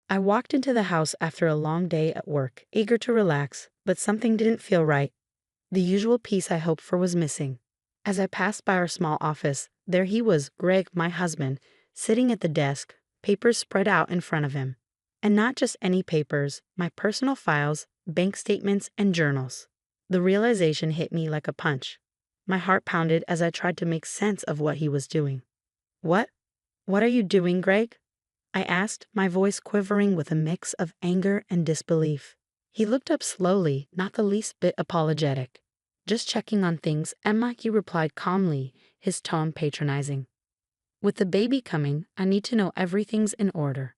I walked into the house after a long day at work, eager to relax, but something didn't feel right. The usual peace I hoped for was missing. As I passed by our small office, there he was, Greg, my husband, sitting at the desk, papers spread out in front of him. And not just any papers, my personal files, bank statements, and journals. The realization hit me like a punch. My heart pounded as I tried to make sense of what he was doing. What are you doing, Greg? I asked, my voice quivering with a mix of anger and disbelief. He looked up slowly, not the least bit apologetic. Just checking on things, Emma, he replied calmly, his tone patronizing. With the baby coming, I need to know everything's in order.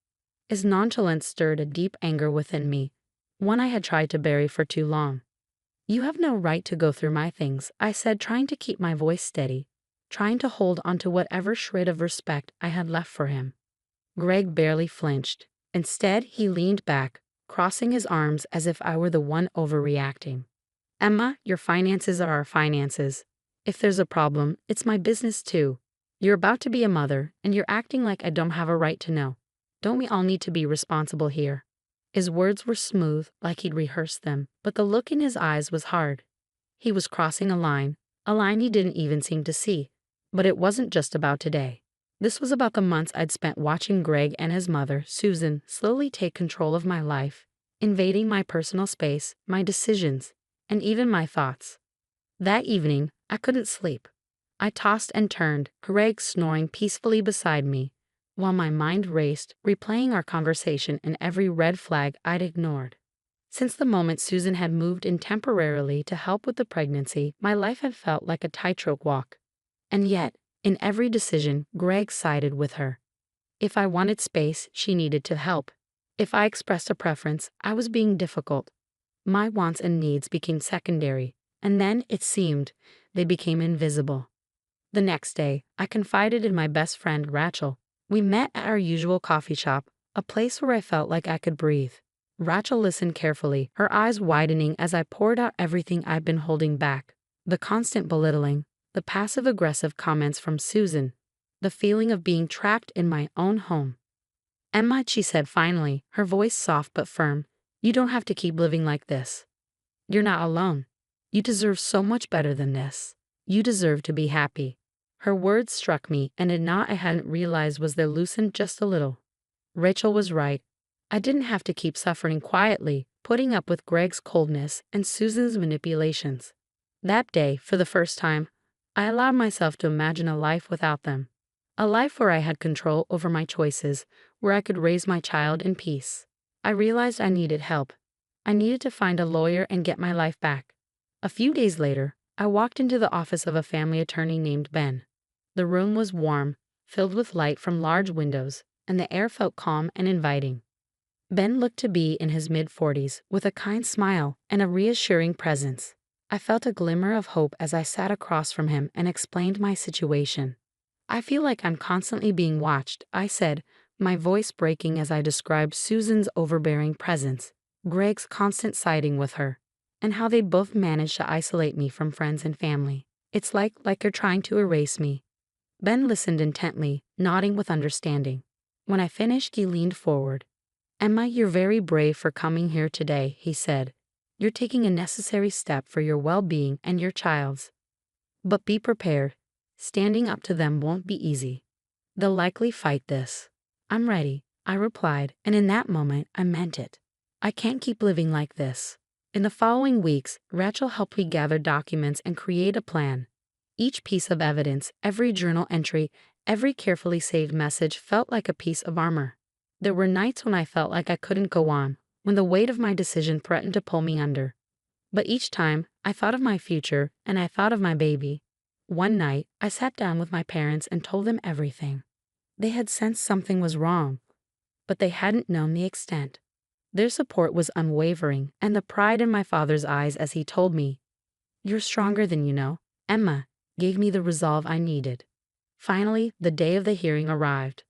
His nonchalance stirred a deep anger within me, one I had tried to bury for too long. You have no right to go through my things, I said, trying to keep my voice steady, trying to hold onto whatever shred of respect I had left for him. Greg barely flinched. Instead, he leaned back, crossing his arms as if I were the one overreacting. Emma, your finances are our finances. If there's a problem, it's my business too. You're about to be a mother, and you're acting like I don't have a right to know. Don't we all need to be responsible here? His words were smooth, like he'd rehearsed them, but the look in his eyes was hard. He was crossing a line he didn't even seem to see. But it wasn't just about today. This was about the months I'd spent watching Greg and his mother, Susan, slowly take control of my life, invading my personal space, my decisions, and even my thoughts. That evening, I couldn't sleep. I tossed and turned, Greg snoring peacefully beside me, while my mind raced, replaying our conversation and every red flag I'd ignored. Since the moment Susan had moved in temporarily to help with the pregnancy, my life had felt like a tightrope walk. And yet, in every decision, Greg sided with her. If I wanted space, she needed to help. If I expressed a preference, I was being difficult. My wants and needs became secondary, and then, it seemed, they became invisible. The next day, I confided in my best friend, Rachel. We met at our usual coffee shop, a place where I felt like I could breathe. Rachel listened carefully, her eyes widening as I poured out everything I'd been holding back. The constant belittling, the passive-aggressive comments from Susan, the feeling of being trapped in my own home. Emma, she said finally, her voice soft but firm, you don't have to keep living like this. You're not alone. You deserve so much better than this. You deserve to be happy. Her words struck me, and a knot I hadn't realized was there loosened just a little. Rachel was right. I didn't have to keep suffering quietly, putting up with Greg's coldness and Susan's manipulations. That day, for the first time, I allowed myself to imagine a life without them. A life where I had control over my choices, where I could raise my child in peace. I realized I needed help. I needed to find a lawyer and get my life back. A few days later, I walked into the office of a family attorney named Ben. The room was warm, filled with light from large windows, and the air felt calm and inviting. Ben looked to be in his mid-40s, with a kind smile and a reassuring presence. I felt a glimmer of hope as I sat across from him and explained my situation. I feel like I'm constantly being watched, I said, my voice breaking as I described Susan's overbearing presence, Greg's constant siding with her, and how they both managed to isolate me from friends and family. It's like they're trying to erase me. Ben listened intently, nodding with understanding. When I finished, he leaned forward. Emma, you're very brave for coming here today, he said. You're taking a necessary step for your well-being and your child's. But be prepared. Standing up to them won't be easy. They'll likely fight this. I'm ready, I replied, and in that moment, I meant it. I can't keep living like this. In the following weeks, Rachel helped me gather documents and create a plan. Each piece of evidence, every journal entry, every carefully saved message felt like a piece of armor. There were nights when I felt like I couldn't go on, when the weight of my decision threatened to pull me under. But each time, I thought of my future, and I thought of my baby. One night, I sat down with my parents and told them everything. They had sensed something was wrong, but they hadn't known the extent. Their support was unwavering, and the pride in my father's eyes as he told me, "You're stronger than you know," Emma, gave me the resolve I needed. Finally, the day of the hearing arrived.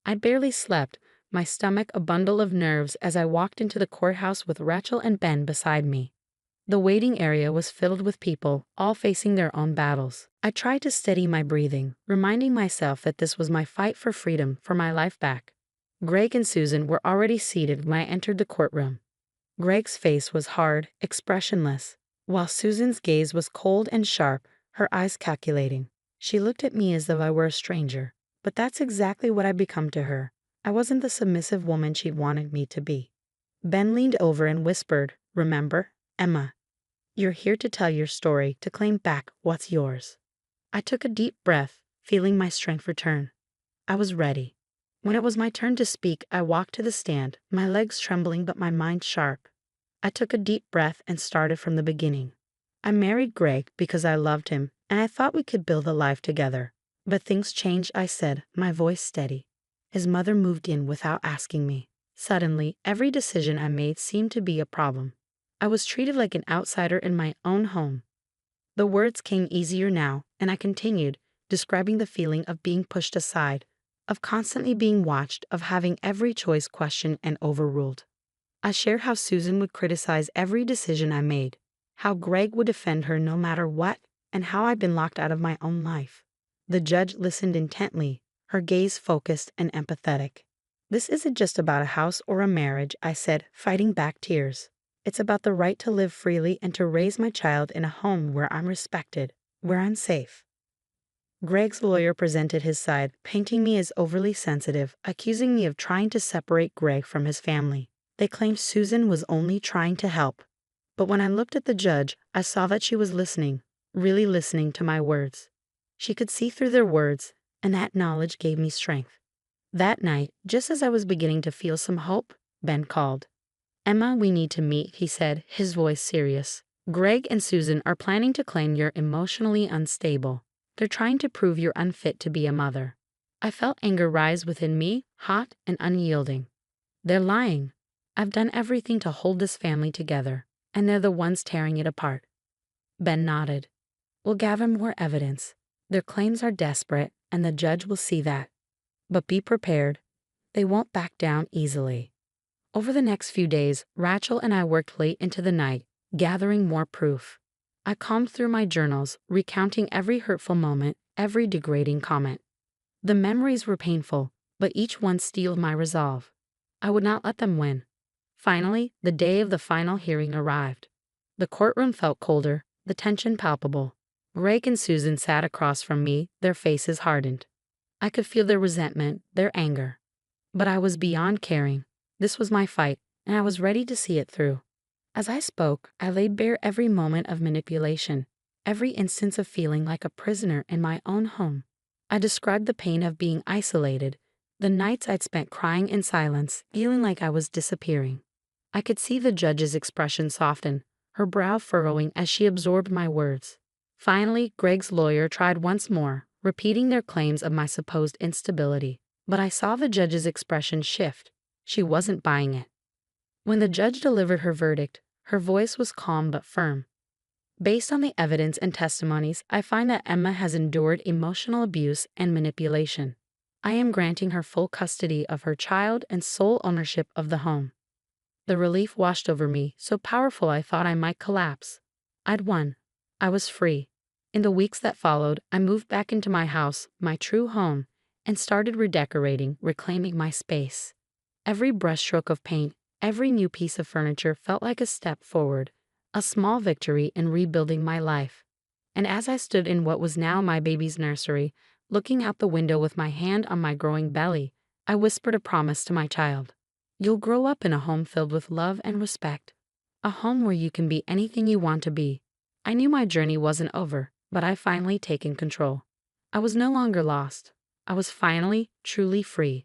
I barely slept, my stomach a bundle of nerves as I walked into the courthouse with Rachel and Ben beside me. The waiting area was filled with people, all facing their own battles. I tried to steady my breathing, reminding myself that this was my fight for freedom, for my life back. Greg and Susan were already seated when I entered the courtroom. Greg's face was hard, expressionless, while Susan's gaze was cold and sharp, her eyes calculating. She looked at me as though I were a stranger, but that's exactly what I'd become to her. I wasn't the submissive woman she'd wanted me to be. Ben leaned over and whispered, "Remember, Emma, you're here to tell your story, to claim back what's yours." I took a deep breath, feeling my strength return. I was ready. When it was my turn to speak, I walked to the stand, my legs trembling but my mind sharp. I took a deep breath and started from the beginning. I married Greg because I loved him, and I thought we could build a life together. But things changed, I said, my voice steady. His mother moved in without asking me. Suddenly, every decision I made seemed to be a problem. I was treated like an outsider in my own home. The words came easier now, and I continued, describing the feeling of being pushed aside, of constantly being watched, of having every choice questioned and overruled. I shared how Susan would criticize every decision I made, how Greg would defend her no matter what, and how I'd been locked out of my own life. The judge listened intently, her gaze focused and empathetic. "This isn't just about a house or a marriage," I said, fighting back tears. "It's about the right to live freely and to raise my child in a home where I'm respected, where I'm safe." Greg's lawyer presented his side, painting me as overly sensitive, accusing me of trying to separate Greg from his family. They claimed Susan was only trying to help. But when I looked at the judge, I saw that she was listening, really listening to my words. She could see through their words, and that knowledge gave me strength. That night, just as I was beginning to feel some hope, Ben called. "Emma, we need to meet," he said, his voice serious. "Greg and Susan are planning to claim you're emotionally unstable. They're trying to prove you're unfit to be a mother." I felt anger rise within me, hot and unyielding. "They're lying. I've done everything to hold this family together, and they're the ones tearing it apart." Ben nodded. "We'll gather more evidence. Their claims are desperate, and the judge will see that. But be prepared. They won't back down easily." Over the next few days, Rachel and I worked late into the night, gathering more proof. I combed through my journals, recounting every hurtful moment, every degrading comment. The memories were painful, but each one steeled my resolve. I would not let them win. Finally, the day of the final hearing arrived. The courtroom felt colder, the tension palpable. Greg and Susan sat across from me, their faces hardened. I could feel their resentment, their anger. But I was beyond caring. This was my fight, and I was ready to see it through. As I spoke, I laid bare every moment of manipulation, every instance of feeling like a prisoner in my own home. I described the pain of being isolated, the nights I'd spent crying in silence, feeling like I was disappearing. I could see the judge's expression soften, her brow furrowing as she absorbed my words. Finally, Greg's lawyer tried once more, repeating their claims of my supposed instability. But I saw the judge's expression shift. She wasn't buying it. When the judge delivered her verdict, her voice was calm but firm. "Based on the evidence and testimonies, I find that Emma has endured emotional abuse and manipulation. I am granting her full custody of her child and sole ownership of the home." The relief washed over me, so powerful I thought I might collapse. I'd won. I was free. In the weeks that followed, I moved back into my house, my true home, and started redecorating, reclaiming my space. Every brushstroke of paint, every new piece of furniture felt like a step forward, a small victory in rebuilding my life. And as I stood in what was now my baby's nursery, looking out the window with my hand on my growing belly, I whispered a promise to my child. "You'll grow up in a home filled with love and respect, a home where you can be anything you want to be." I knew my journey wasn't over, but I'd finally taken control. I was no longer lost. I was finally, truly free.